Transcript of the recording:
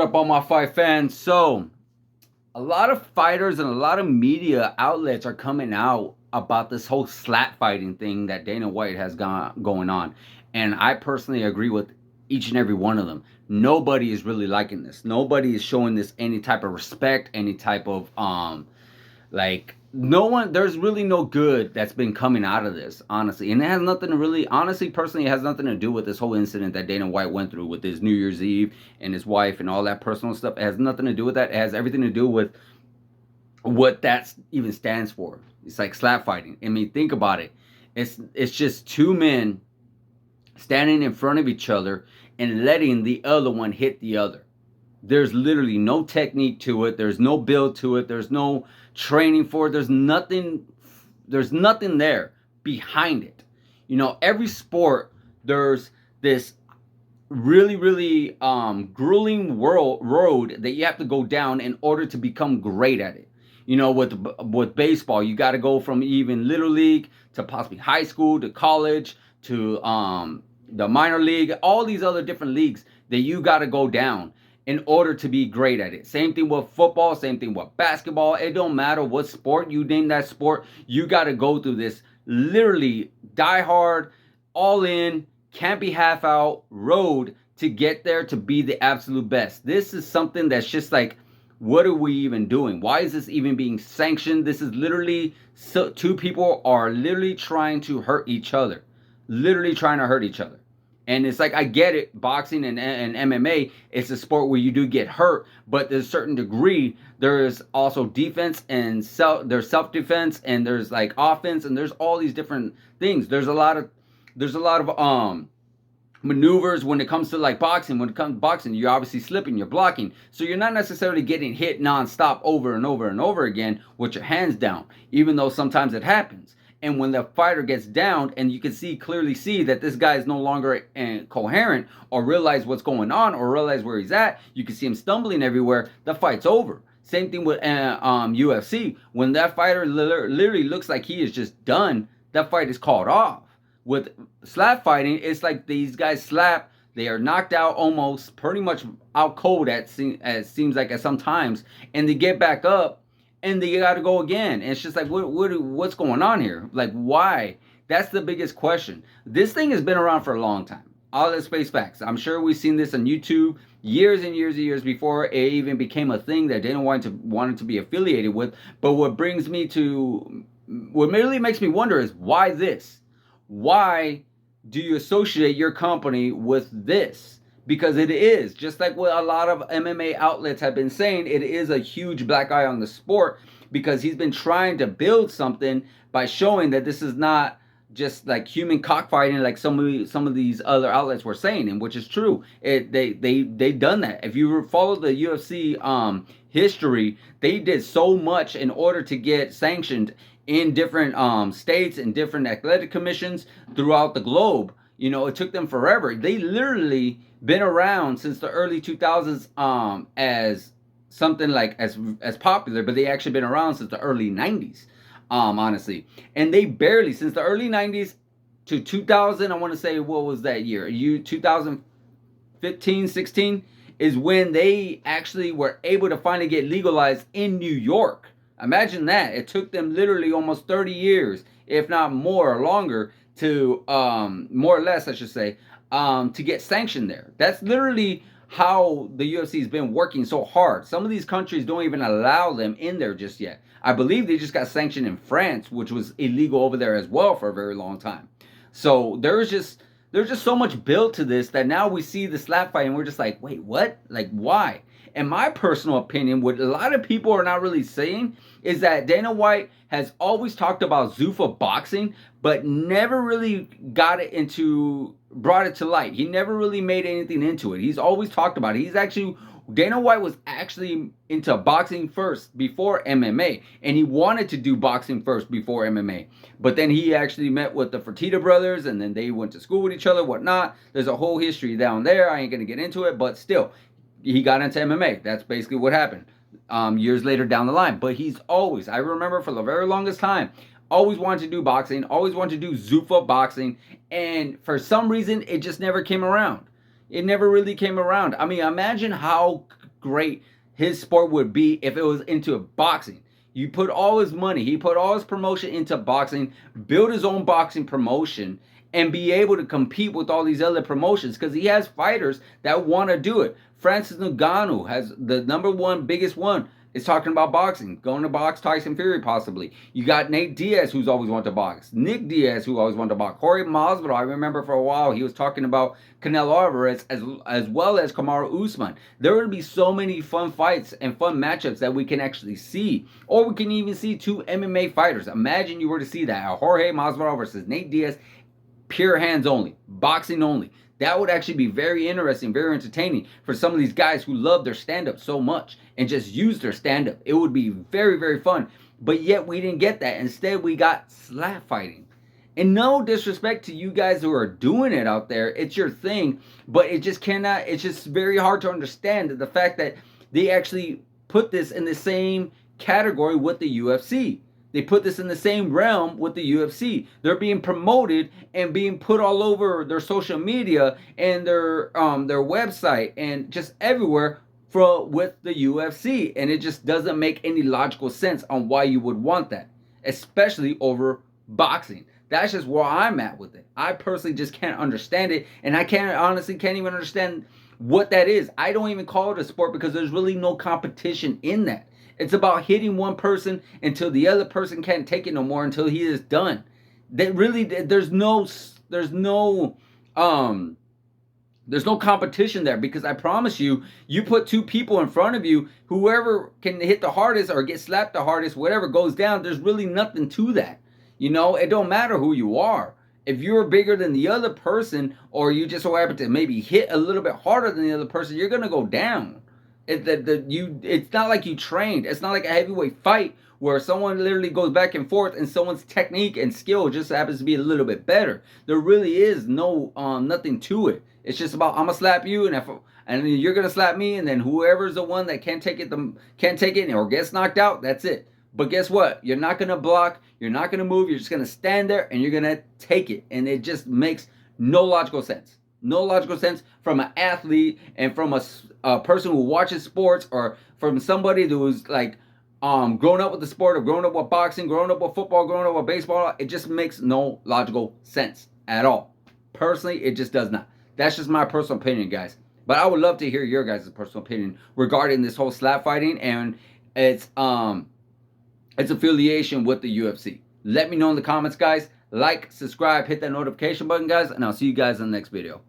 up, all my fight fans? So, a lot of fighters and a lot of media outlets are coming out about this whole slap fighting thing that Dana White has going on, and I personally agree with each and every one of them. Nobody is really liking this. Nobody is showing this any type of respect, any type of like no one, there's really no good that's been coming out of this, honestly. And it has nothing to really, honestly, personally, it has nothing to do with this whole incident that Dana White went through with his New Year's Eve and his wife and all that personal stuff. It has nothing to do with that. It has everything to do with what that even stands for. It's like slap fighting. I mean, think about it. It's just two men standing in front of each other and letting the other one hit the other. There's literally no technique to it. There's no build to it. There's no training for it. There's nothing. There's nothing there behind it. You know, every sport there's this really grueling road that you have to go down in order to become great at it. You know, with baseball, you got to go from even little league to possibly high school to college to the minor league, all these other different leagues that you got to go down in order to be great at it. Same thing with football, same thing with basketball. It don't matter what sport you name that sport, you got to go through this literally die hard, all in, can't be half out road to get there to be the absolute best. This is something that's just like, what are we even doing? Why is this even being sanctioned? This is literally, so two people are literally trying to hurt each other. Literally trying to hurt each other. And it's like, I get it, boxing and MMA, it's a sport where you do get hurt, but there's a certain degree, there's also defense and there's self-defense, and there's like offense, and there's all these different things. There's a lot of maneuvers when it comes to like boxing. When it comes to boxing, you're obviously slipping, you're blocking. So you're not necessarily getting hit nonstop over and over and over again with your hands down, even though sometimes it happens. And when the fighter gets down and you can clearly see that this guy is no longer coherent or realize what's going on or realize where he's at, you can see him stumbling everywhere, the fight's over. Same thing with UFC. When that fighter literally looks like he is just done, that fight is called off. With slap fighting, it's like these guys slap, they are knocked out almost, pretty much out cold as seems like at some times, and they get back up and they got to go again. And it's just like, what's going on here? Like, why? That's the biggest question. This thing has been around for a long time. All this face facts. I'm sure we've seen this on YouTube years and years and years before it even became a thing that Dana White wanted to be affiliated with. But what really makes me wonder is, why this? Why do you associate your company with this? Because it is, just like what a lot of MMA outlets have been saying, it is a huge black eye on the sport, because he's been trying to build something by showing that this is not just like human cockfighting like some of these other outlets were saying, and which is true. They've done that. If you follow the UFC history, they did so much in order to get sanctioned in different states and different athletic commissions throughout the globe. You know, it took them forever. They literally been around since the early 2000s as something like as popular, but they actually been around since the early 90s, honestly. And they barely, since the early 90s to 2000, I want to say, what was that year? 2015, 16 is when they actually were able to finally get legalized in New York. Imagine that. It took them literally almost 30 years, if not more or longer, to more or less, I should say, to get sanctioned there. That's literally how the UFC has been working so hard. Some of these countries don't even allow them in there just yet. I believe they just got sanctioned in France, which was illegal over there as well for a very long time. So there's just so much built to this that now we see the slap fight and we're just like, wait, what? Like, why? In my personal opinion, what a lot of people are not really saying is that Dana White has always talked about Zuffa boxing, but never really brought it to light. He never really made anything into it. He's always talked about it. Dana White was actually into boxing first before MMA, and he wanted to do boxing first before MMA. But then he actually met with the Fertitta brothers, and then they went to school with each other, whatnot. There's a whole history down there. I ain't gonna get into it, but still, he got into MMA. That's basically what happened years later down the line. But he's always, I remember for the very longest time, always wanted to do boxing, always wanted to do Zuffa boxing, and for some reason, it just never came around. It never really came around. I mean, imagine how great his sport would be if it was into boxing. You put all his money, he put all his promotion into boxing, build his own boxing promotion, and be able to compete with all these other promotions because he has fighters that want to do it. Francis Ngannou has the number one biggest one is talking about boxing, going to box Tyson Fury possibly. You got Nate Diaz who's always wanted to box, Nick Diaz who always wanted to box, Jorge Masvidal. I remember for a while he was talking about Canelo Alvarez as well as Kamaru Usman. There would be so many fun fights and fun matchups that we can actually see, or we can even see two MMA fighters. Imagine you were to see that Jorge Masvidal versus Nate Diaz, pure hands only, boxing only. That would actually be very interesting, very entertaining for some of these guys who love their stand-up so much and just use their stand-up. It would be very, very fun. But yet we didn't get that. Instead, we got slap fighting. And no disrespect to you guys who are doing it out there. It's your thing. But it just cannot, it's just very hard to understand the fact that they actually put this in the same category with the UFC. They put this in the same realm with the UFC. They're being promoted and being put all over their social media and their website and just everywhere with the UFC. And it just doesn't make any logical sense on why you would want that, especially over boxing. That's just where I'm at with it. I personally just can't understand it, and I honestly can't even understand what that is. I don't even call it a sport because there's really no competition in that. It's about hitting one person until the other person can't take it no more, until he is done. That really, there's no competition there, because I promise you, you put two people in front of you, whoever can hit the hardest or get slapped the hardest, whatever goes down, there's really nothing to that. You know, it don't matter who you are. If you're bigger than the other person, or you just so happen to maybe hit a little bit harder than the other person, you're gonna go down. It's not like you trained. It's not like a heavyweight fight where someone literally goes back and forth and someone's technique and skill just happens to be a little bit better. There really is no nothing to it. It's just about, I'm gonna slap you, and you're gonna slap me, and then whoever's the one that can't take it or gets knocked out, that's it. But guess what? You're not gonna block. You're not gonna move. You're just gonna stand there and you're gonna take it, and it just makes no logical sense. No logical sense from an athlete and from a person who watches sports, or from somebody who's like grown up with the sport, or grown up with boxing, grown up with football, grown up with baseball. It just makes no logical sense at all. Personally, it just does not. That's just my personal opinion, guys. But I would love to hear your guys' personal opinion regarding this whole slap fighting and its affiliation with the UFC. Let me know in the comments, guys. Like, subscribe, hit that notification button, guys, and I'll see you guys in the next video.